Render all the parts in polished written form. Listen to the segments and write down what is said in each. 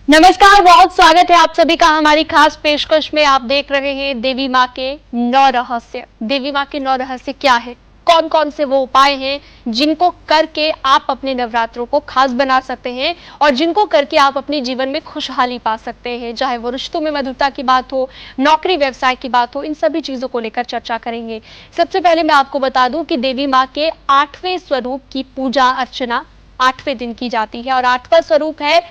नमस्कार, बहुत स्वागत है आप सभी का हमारी खास पेशकश में। आप देख रहे हैं देवी माँ के 9 रहस्य। देवी माँ के 9 रहस्य क्या है, कौन कौन से वो उपाय हैं जिनको करके आप अपने नवरात्रों को खास बना सकते हैं और जिनको करके आप अपने जीवन में खुशहाली पा सकते हैं। चाहे वो रिश्तों में मधुरता की बात हो, नौकरी व्यवसाय की बात हो, इन सभी चीजों को लेकर चर्चा करेंगे। सबसे पहले मैं आपको बता दूं कि देवी माँ के 8वें स्वरूप की पूजा अर्चना 8वें दिन की जाती है और 8वां स्वरूप है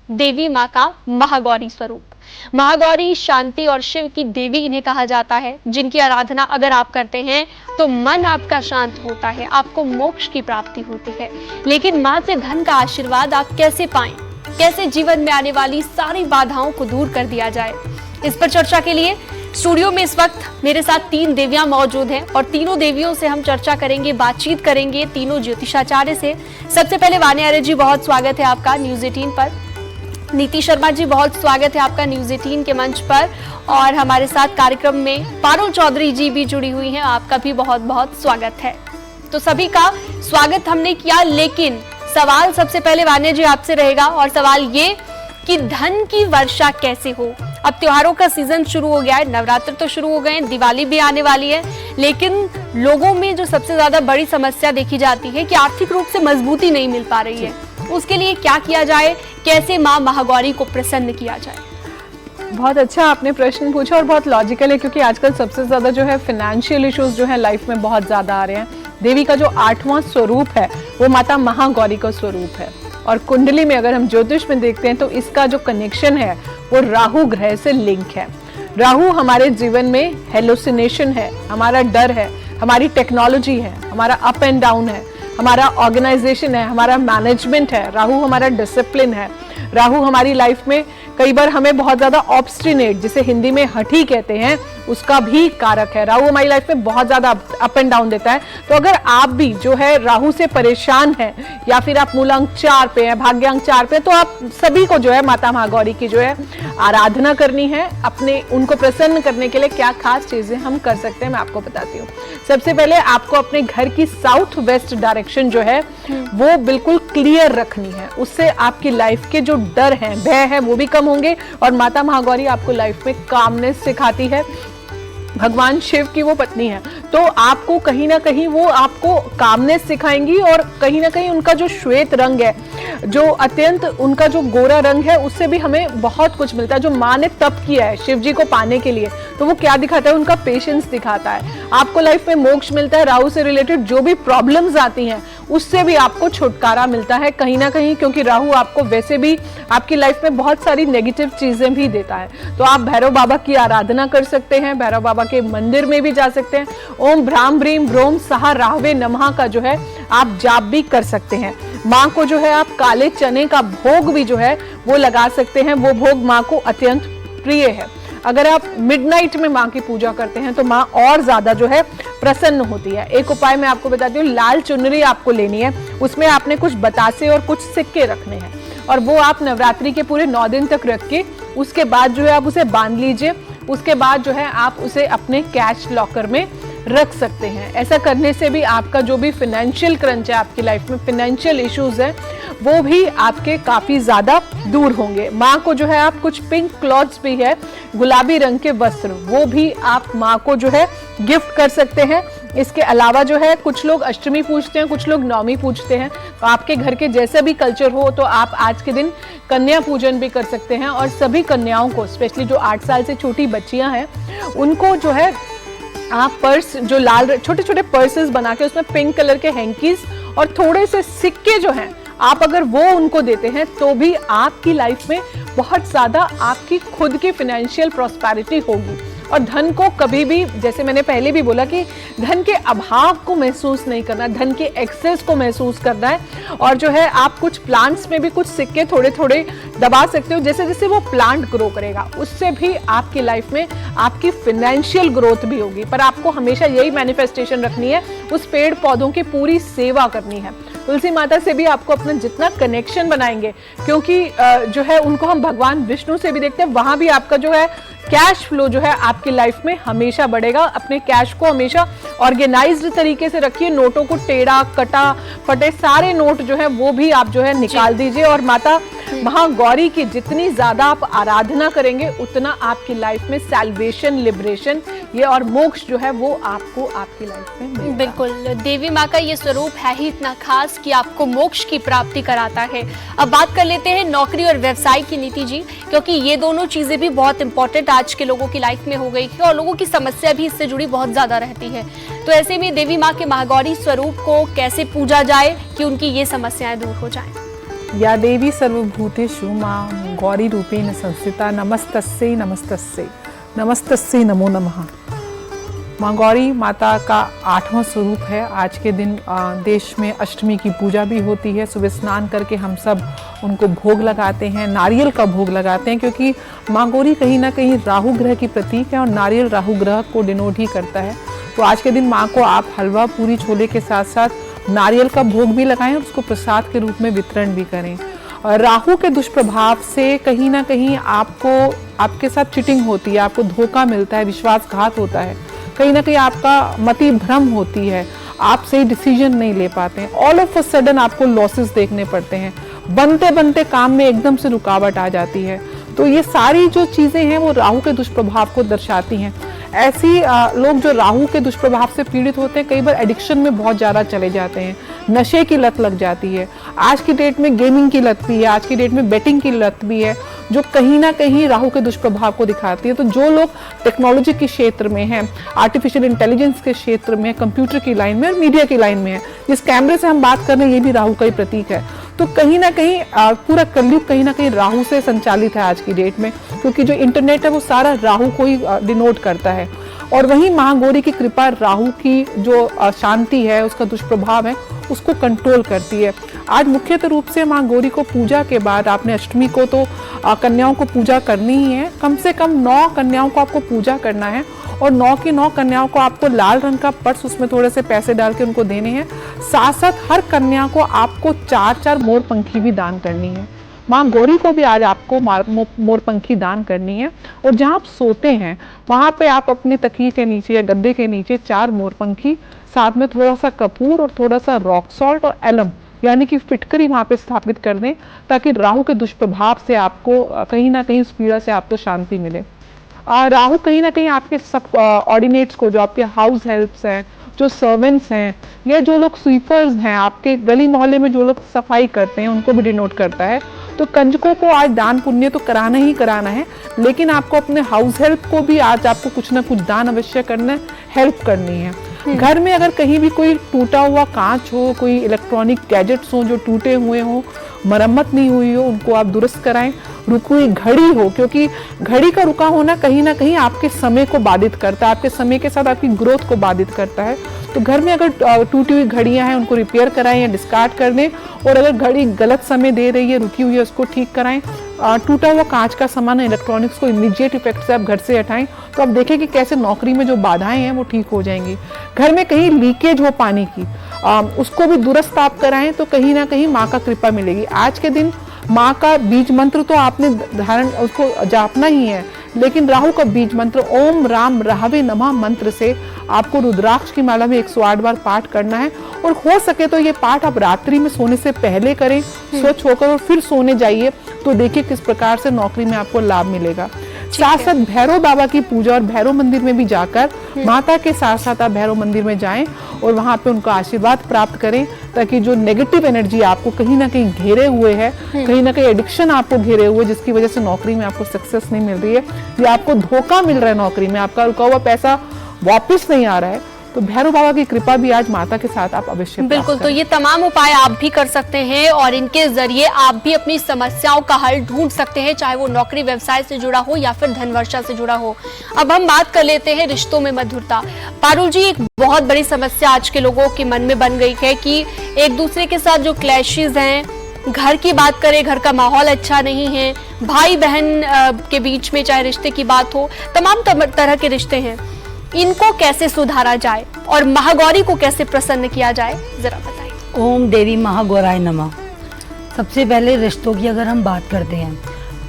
देवी माँ का महागौरी स्वरूप। महागौरी शांति और शिव की देवी इन्हें कहा जाता है, जिनकी आराधना अगर आप करते हैं तो मन आपका शांत होता है, आपको मोक्ष की प्राप्ति होती है। लेकिन माँ से धन का आशीर्वाद आप कैसे पाएं, कैसे जीवन में आने वाली सारी बाधाओं को दूर कर दिया जाए, इस पर चर्चा के लिए स्टूडियो में इस वक्त मेरे साथ 3 देवियां मौजूद हैं और तीनों देवियों से हम चर्चा करेंगे, बातचीत करेंगे, तीनों ज्योतिषाचार्य से। सबसे पहले वाणी आर्य जी, बहुत स्वागत है आपका न्यूज 18 पर। नीति शर्मा जी, बहुत स्वागत है आपका न्यूज 18 के मंच पर। और हमारे साथ कार्यक्रम में पारुल चौधरी जी भी जुड़ी हुई हैं, आपका भी बहुत बहुत स्वागत है। तो सभी का स्वागत हमने किया, लेकिन सवाल सबसे पहले वाण्या जी आपसे रहेगा और सवाल ये कि धन की वर्षा कैसे हो। अब त्योहारों का सीजन शुरू हो गया है, नवरात्र तो शुरू हो गए हैं, दिवाली भी आने वाली है, लेकिन लोगों में जो सबसे ज्यादा बड़ी समस्या देखी जाती है कि आर्थिक रूप से मजबूती नहीं मिल पा रही है। उसके लिए क्या किया जाए, कैसे माँ महागौरी को प्रसन्न किया जाए? बहुत अच्छा आपने प्रश्न पूछा और बहुत लॉजिकल है, क्योंकि आजकल सबसे ज्यादा जो है फाइनेंशियल इश्यूज जो है लाइफ में बहुत ज्यादा आ रहे हैं। देवी का जो 8वां स्वरूप है वो माता महागौरी का स्वरूप है और कुंडली में अगर हम ज्योतिष में देखते हैं तो इसका जो कनेक्शन है वो राहु ग्रह से लिंक है। राहु हमारे जीवन में हेलुसिनेशन है, हमारा डर है, हमारी टेक्नोलॉजी है, हमारा अप एंड डाउन है, हमारा ऑर्गेनाइजेशन है, हमारा मैनेजमेंट है। राहु हमारा डिसिप्लिन है। राहु हमारी लाइफ में कई बार हमें बहुत ज्यादा ऑब्स्टिनेट, जिसे हिंदी में हठी कहते हैं, उसका भी कारक है। राहु हमारी लाइफ में बहुत ज्यादा अप एंड डाउन देता है। तो अगर आप भी जो है राहु से परेशान हैं या फिर आप मूलांक 4 पे हैं, भाग्यांक 4 पे, तो आप सभी को जो है माता महागौरी की जो है आराधना करनी है। अपने उनको प्रसन्न करने के लिए क्या खास चीजें हम कर सकते हैं मैं आपको बताती हूँ। सबसे पहले आपको अपने घर की साउथ वेस्ट डायरेक्शन जो है वो बिल्कुल क्लियर रखनी है। उससे आपकी लाइफ के जो डर है, भय है, वो भी कम होंगे और माता महागौरी आपको लाइफ में कामनेस सिखाती है। भगवान शिव की वो पत्नी है, तो आपको कहीं ना कहीं वो आपको कामनेस सिखाएंगी और कहीं ना कहीं उनका जो श्वेत रंग है, जो अत्यंत उनका जो गोरा रंग है, उससे भी हमें बहुत कुछ मिलता है। जो माँ ने तप किया है शिव जी को पाने के लिए, तो वो क्या दिखाता है, उनका पेशेंस दिखाता है। आपको लाइफ में मोक्ष मिलता है। राहु से रिलेटेड जो भी प्रॉब्लम्स आती हैं उससे भी आपको छुटकारा मिलता है कहीं ना कहीं, क्योंकि राहु आपको वैसे भी आपकी लाइफ में बहुत सारी नेगेटिव चीजें भी देता है। तो आप भैरव बाबा की आराधना कर सकते हैं, भैरव बाबा के मंदिर में भी जा सकते हैं। ओम भ्राम भ्रीम ब्रोम सहा राहवे नमः का जो है आप जाप भी कर सकते हैं। माँ को जो है आप काले चने का भोग भी जो है वो लगा सकते हैं, वो भोग माँ को अत्यंत प्रिय है। अगर आप मिडनाइट में माँ की पूजा करते हैं तो माँ और ज्यादा जो है प्रसन्न होती है। एक उपाय मैं आपको बताती हूँ, लाल चुनरी आपको लेनी है, उसमें आपने कुछ बतासे और कुछ सिक्के रखने हैं और वो आप नवरात्रि के पूरे 9 दिन तक रख के उसके बाद जो है आप उसे बांध लीजिए। उसके बाद जो है आप उसे अपने कैश लॉकर में रख सकते हैं। ऐसा करने से भी आपका जो भी फाइनेंशियल क्रंच है, आपकी लाइफ में फाइनेंशियल इश्यूज है, वो भी आपके काफी ज्यादा दूर होंगे। माँ को जो है आप कुछ पिंक क्लॉथ्स भी है, गुलाबी रंग के वस्त्र, वो भी आप माँ को जो है गिफ्ट कर सकते हैं। इसके अलावा जो है कुछ लोग अष्टमी पूजते हैं, कुछ लोग नवमी पूजते हैं। तो आपके घर के जैसे भी कल्चर हो तो आप आज के दिन कन्या पूजन भी कर सकते हैं। और सभी कन्याओं को, स्पेशली जो 8 साल से छोटी बच्चियां हैं, उनको जो है आप पर्स, जो लाल छोटे छोटे पर्सेस बना के उसमें पिंक कलर के हैंकीज और थोड़े से सिक्के जो हैं, आप अगर वो उनको देते हैं तो भी आपकी लाइफ में बहुत ज्यादा आपकी खुद की फाइनेंशियल प्रॉस्पेरिटी होगी। और धन को कभी भी, जैसे मैंने पहले भी बोला कि धन के अभाव को महसूस नहीं करना, धन के एक्सेस को महसूस करना है। और जो है आप कुछ प्लांट्स में भी कुछ सिक्के थोड़े थोड़े दबा सकते हो, जैसे जैसे वो प्लांट ग्रो करेगा उससे भी आपकी लाइफ में आपकी फाइनेंशियल ग्रोथ भी होगी। पर आपको हमेशा यही मैनिफेस्टेशन रखनी है, उस पेड़ पौधों की पूरी सेवा करनी है। तुलसी माता से भी आपको अपना जितना कनेक्शन बनाएंगे, क्योंकि जो है उनको हम भगवान विष्णु से भी देखते हैं, वहां भी आपका जो है कैश फ्लो जो है आपकी लाइफ में हमेशा बढ़ेगा। अपने कैश को हमेशा ऑर्गेनाइज्ड तरीके से रखिए, नोटों को टेढ़ा कटा फटे सारे नोट जो है वो भी आप जो है निकाल दीजिए, और माता महागौरी की जितनी ज्यादा आप आराधना करेंगे उतना आपकी लाइफ में सैल्वेशन, लिबरेशन ये और मोक्ष जो है वो आपको आपकी लाइफ में मिलेगा। बिल्कुल, देवी माँ का ये स्वरूप है ही इतना खास कि आपको मोक्ष की प्राप्ति कराता है। अब बात कर लेते हैं नौकरी और व्यवसाय की, नीति जी, क्योंकि ये दोनों चीजें भी बहुत इंपॉर्टेंट आज के लोगों की लाइफ में हो गई है और लोगों की समस्या भी इससे जुड़ी बहुत ज्यादा रहती है। तो ऐसे में देवी माँ के महागौरी स्वरूप को कैसे पूजा जाए कि उनकी ये समस्याएं दूर हो जाएं? या देवी सर्वभूतेषु मां गौरी रूपेण संस्थिता नमस्तस्यै नमस्तस्यै नमस्तस्यै नमो नमः। मां गौरी माता का 8वां स्वरूप है। आज के दिन देश में अष्टमी की पूजा भी होती है। सुबह स्नान करके हम सब उनको भोग लगाते हैं, नारियल का भोग लगाते हैं, क्योंकि मां गौरी कहीं ना कहीं राहु ग्रह की प्रतीक है और नारियल राहु ग्रह को डिनोट ही करता है। तो आज के दिन माँ को आप हलवा पूरी छोले के साथ साथ नारियल का भोग भी लगाएं और उसको प्रसाद के रूप में वितरण भी करें। और राहु के दुष्प्रभाव से कहीं ना कहीं आपको आपके साथ चिटिंग होती है, आपको धोखा मिलता है, विश्वासघात होता है, कहीं ना कहीं आपका मति भ्रम होती है, आप सही डिसीजन नहीं ले पाते हैं, ऑल ऑफ अ सडन आपको लॉसेस देखने पड़ते हैं, बनते बनते काम में एकदम से रुकावट आ जाती है। तो ये सारी जो चीजें हैं वो राहु के दुष्प्रभाव को दर्शाती हैं। ऐसी लोग जो राहु के दुष्प्रभाव से पीड़ित होते हैं कई बार एडिक्शन में बहुत ज़्यादा चले जाते हैं, नशे की लत लग जाती है। आज की डेट में गेमिंग की लत भी है, आज की डेट में बेटिंग की लत भी है, जो कहीं ना कहीं राहु के दुष्प्रभाव को दिखाती है। तो जो लोग टेक्नोलॉजी के क्षेत्र में हैं, आर्टिफिशियल इंटेलिजेंस के क्षेत्र में, कंप्यूटर की लाइन में और मीडिया की लाइन में है, जिस कैमरे से हम बात कर रहे हैं ये भी राहु का ही प्रतीक है। तो कहीं ना कहीं पूरा कलयुग कहीं ना कहीं राहु से संचालित है आज की डेट में, क्योंकि जो इंटरनेट है वो सारा राहु को ही डिनोट करता है। और वहीं महागौरी की कृपा राहु की जो शांति है, उसका दुष्प्रभाव है, उसको कंट्रोल करती है। आज मुख्यतः रूप से महागौरी को पूजा के बाद आपने अष्टमी को तो कन्याओं को पूजा करनी ही है, कम से कम 9 कन्याओं को आपको पूजा करना है और 9 की 9 कन्याओं को आपको लाल रंग का पर्स, उसमें थोड़े से पैसे डाल के उनको देने हैं। साथ साथ हर कन्या को आपको 4-4 मोरपंखी भी दान करनी है। माँ गौरी को भी आज आपको मोरपंखी दान करनी है। और जहाँ आप सोते हैं वहाँ पे आप अपने तकिए के नीचे या गद्दे के नीचे 4 मोरपंखी, साथ में थोड़ा सा कपूर और थोड़ा सा रॉक सॉल्ट और एलम यानी कि फिटकरी वहाँ पे स्थापित कर दें, ताकि राहु के दुष्प्रभाव से आपको कहीं ना कहीं उस पीड़ा से आपको शांति मिले। राहु कहीं ना कहीं आपके सब ऑर्डिनेट्स को, जो आपके हाउस हेल्प्स हैं, जो सर्वेंट्स हैं, या जो लोग स्वीपर्स हैं, आपके गली मोहल्ले में जो लोग सफाई करते हैं, उनको भी डिनोट करता है। तो कंजकों को आज दान पुण्य तो कराना ही कराना है, लेकिन आपको अपने हाउस हेल्प को भी आज आपको कुछ ना कुछ दान अवश्य करना है, हेल्प करनी है। घर में अगर कहीं भी कोई टूटा हुआ कांच हो, कोई इलेक्ट्रॉनिक गैजेट्स हो जो टूटे हुए हो, मरम्मत नहीं हुई हो, उनको आप दुरुस्त कराएं। रुकी हुई घड़ी हो, क्योंकि घड़ी का रुका होना कहीं ना कहीं आपके समय को बाधित करता है, आपके समय के साथ आपकी ग्रोथ को बाधित करता है। तो घर में अगर टूटी हुई घड़ियां हैं उनको रिपेयर कराएं या डिस्कार्ड कर दें, और अगर घड़ी गलत समय दे रही है, रुकी हुई है, उसको ठीक कराएं। टूटा हुआ कांच का सामान, इलेक्ट्रॉनिक्स को इमीडिएट इफेक्ट से आप घर से हटाएं, तो आप देखें कि कैसे नौकरी में जो बाधाएं हैं वो ठीक हो जाएंगी। घर में कहीं लीकेज हो पानी की, उसको भी दुरुस्त आप कराएं, तो कहीं ना कहीं माँ का कृपा मिलेगी। आज के दिन माँ का बीज मंत्र तो आपने धारण उसको जापना ही है, लेकिन राहु का बीज मंत्र ओम राम राहवे नमः मंत्र से आपको रुद्राक्ष की माला में 108 बार पाठ करना है। और हो सके तो ये पाठ आप रात्रि में सोने से पहले करें, स्वच्छ होकर, और फिर सोने जाइए, तो देखिए किस प्रकार से नौकरी में आपको लाभ मिलेगा। साथ साथ भैरव बाबा की पूजा और भैरव मंदिर में भी जाकर माता के साथ साथ आप भैरव मंदिर में जाएं और वहां पे उनका आशीर्वाद प्राप्त करें, ताकि जो नेगेटिव एनर्जी आपको कहीं ना कहीं घेरे हुए है, कहीं ना कहीं एडिक्शन आपको घेरे हुए, जिसकी वजह से नौकरी में आपको सक्सेस नहीं मिल रही है या आपको धोखा मिल रहा है, नौकरी में आपका रुका हुआ पैसा वापस नहीं आ रहा है, तो भैरव बाबा की कृपा भी आज माता के साथ आप अवश्य बिल्कुल। तो ये तमाम उपाय आप भी कर सकते हैं और इनके जरिए आप भी अपनी समस्याओं का हल ढूंढ सकते हैं, चाहे वो नौकरी व्यवसाय से जुड़ा हो या फिर धनवर्षा से जुड़ा हो। अब हम बात कर लेते हैं रिश्तों में मधुरता। पारुल जी, एक बहुत बड़ी समस्या आज के लोगों के मन में बन गई है कि एक दूसरे के साथ जो क्लैशेस हैं, घर की बात करें, घर का माहौल अच्छा नहीं है, भाई बहन के बीच में चाहे रिश्ते की बात हो, तमाम तरह के रिश्ते हैं, इनको कैसे सुधारा जाए और महागौरी को कैसे प्रसन्न किया जाए, जरा बताइए। ओम देवी महागौराय नमः। सबसे पहले रिश्तों की अगर हम बात करते हैं,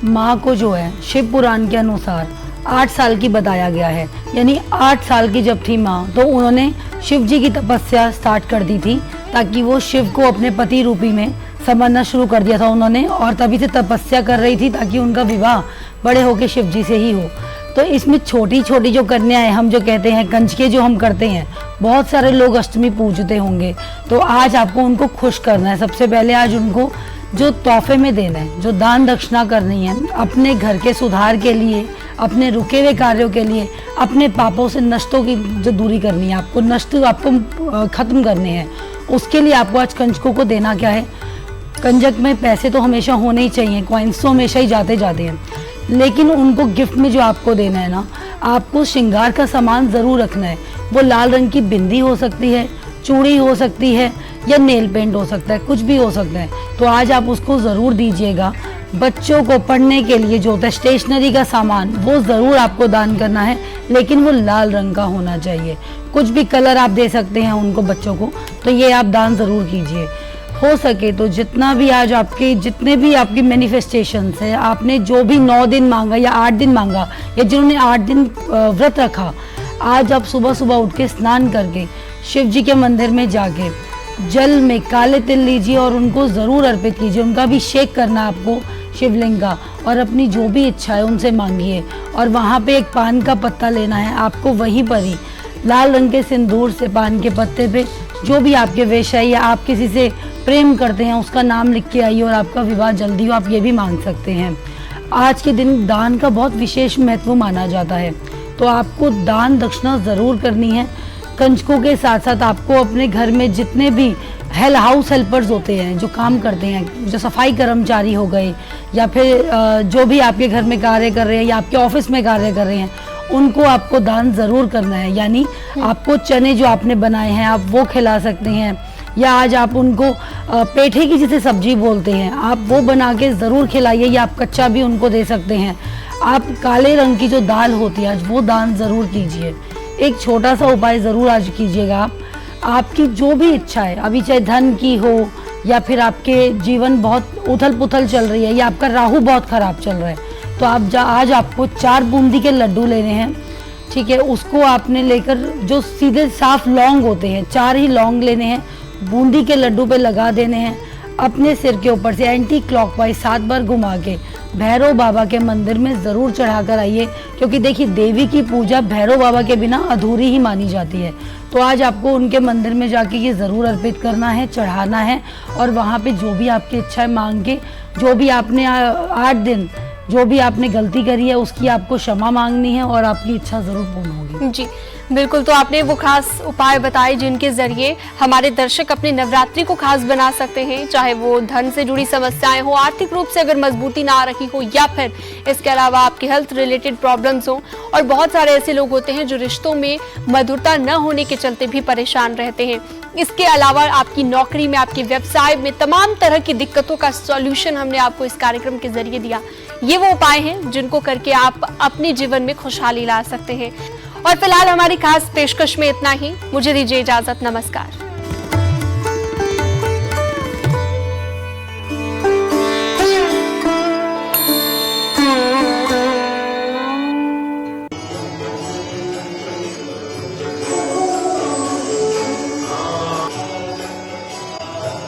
माँ को जो है शिव पुराण के अनुसार 8 साल की बताया गया है। यानी 8 साल की जब थी माँ तो उन्होंने शिव जी की तपस्या स्टार्ट कर दी थी, ताकि वो शिव को अपने पति रूपी में समझना शुरू कर दिया था उन्होंने, और तभी से तपस्या कर रही थी ताकि उनका विवाह बड़े होके शिव जी से ही हो। तो इसमें छोटी छोटी जो कन्याएं, हम जो कहते हैं कंजके जो हम करते हैं, बहुत सारे लोग अष्टमी पूजते होंगे, तो आज आपको उनको खुश करना है। सबसे पहले आज उनको जो तोहफे में देना है, जो दान दक्षिणा करनी है, अपने घर के सुधार के लिए, अपने रुके हुए कार्यों के लिए, अपने पापों से नष्टों की जो दूरी करनी है, आपको नष्ट आपको खत्म करने हैं, उसके लिए आपको आज कंजकों को देना क्या है। कंजक में पैसे तो हमेशा होने ही चाहिए, कॉइन्स तो हमेशा ही जाते जाते हैं, लेकिन उनको गिफ्ट में जो आपको देना है ना, आपको श्रृंगार का सामान ज़रूर रखना है। वो लाल रंग की बिंदी हो सकती है, चूड़ी हो सकती है, या नेल पेंट हो सकता है, कुछ भी हो सकता है। तो आज आप उसको ज़रूर दीजिएगा। बच्चों को पढ़ने के लिए जो होता है स्टेशनरी का सामान, वो ज़रूर आपको दान करना है, लेकिन वो लाल रंग का होना चाहिए। कुछ भी कलर आप दे सकते हैं उनको, बच्चों को, तो ये आप दान ज़रूर कीजिए। हो सके तो जितना भी आज आपके जितने भी आपकी मैनिफेस्टेशंस है, आपने जो भी 9 दिन मांगा या 8 दिन मांगा, या जिन्होंने 8 दिन व्रत रखा, आज आप सुबह सुबह उठ के स्नान करके शिव जी के मंदिर में जाके जल में काले तिल लीजिए और उनको ज़रूर अर्पित कीजिए। उनका अभिषेक करना आपको शिवलिंग का, और अपनी जो भी इच्छा है उनसे मांगिए। और वहाँ पे एक पान का पत्ता लेना है आपको, वहीं पर ही लाल रंग के सिंदूर से पान के पत्ते पे जो भी आपके विश है या आप किसी से प्रेम करते हैं उसका नाम लिख के आइए, और आपका विवाह जल्दी हो, आप ये भी मांग सकते हैं। आज के दिन दान का बहुत विशेष महत्व माना जाता है, तो आपको दान दक्षिणा ज़रूर करनी है। कंजकों के साथ साथ आपको अपने घर में जितने भी हाउस हेल्पर्स होते हैं, जो काम करते हैं, जो सफाई कर्मचारी हो गए, या फिर जो भी आपके घर में कार्य कर रहे हैं या आपके ऑफिस में कार्य कर रहे हैं, उनको आपको दान ज़रूर करना है। यानी आपको चने जो आपने बनाए हैं आप वो खिला सकते हैं, या आज आप उनको पेठे की जिसे सब्जी बोलते हैं, आप वो बना के ज़रूर खिलाइए, या आप कच्चा भी उनको दे सकते हैं। आप काले रंग की जो दाल होती है आज वो दान ज़रूर कीजिए। एक छोटा सा उपाय ज़रूर आज कीजिएगा आप। आपकी जो भी इच्छा है, अभी चाहे धन की हो, या फिर आपके जीवन बहुत उथल पुथल चल रही है, या आपका राहु बहुत ख़राब चल रहा है, तो आप आज आपको 4 बूंदी के लड्डू लेने हैं, ठीक है। उसको आपने लेकर जो सीधे साफ लौंग होते हैं, 4 ही लौंग लेने हैं, बूंदी के लड्डू पे लगा देने हैं, अपने सिर के ऊपर से एंटी क्लॉकवाइज 7 बार घुमा के भैरव बाबा के मंदिर में ज़रूर चढ़ा कर आइए। क्योंकि देखिए, देवी की पूजा भैरव बाबा के बिना अधूरी ही मानी जाती है। तो आज आपको उनके मंदिर में जाके ये ज़रूर अर्पित करना है, चढ़ाना है, और वहाँ पे जो भी आपकी इच्छा है मांग के, जो भी आपने 8 दिन जो भी आपने गलती करी है उसकी आपको क्षमा मांगनी है, और आपकी इच्छा ज़रूर पूर्ण होगी। जी बिल्कुल, तो आपने वो खास उपाय बताए जिनके जरिए हमारे दर्शक अपने नवरात्रि को खास बना सकते हैं, चाहे वो धन से जुड़ी समस्याएं हो, आर्थिक रूप से अगर मजबूती ना आ रही हो, या फिर इसके अलावा आपकी हेल्थ रिलेटेड प्रॉब्लम्स हो। और बहुत सारे ऐसे लोग होते हैं जो रिश्तों में मधुरता न होने के चलते भी परेशान रहते हैं। इसके अलावा आपकी नौकरी में, आपके व्यवसाय में तमाम तरह की दिक्कतों का सॉल्यूशन हमने आपको इस कार्यक्रम के जरिए दिया। ये वो उपाय हैं जिनको करके आप अपने जीवन में खुशहाली ला सकते हैं। और फिलहाल हमारी खास पेशकश में इतना ही। मुझे दीजिए इजाजत, नमस्कार।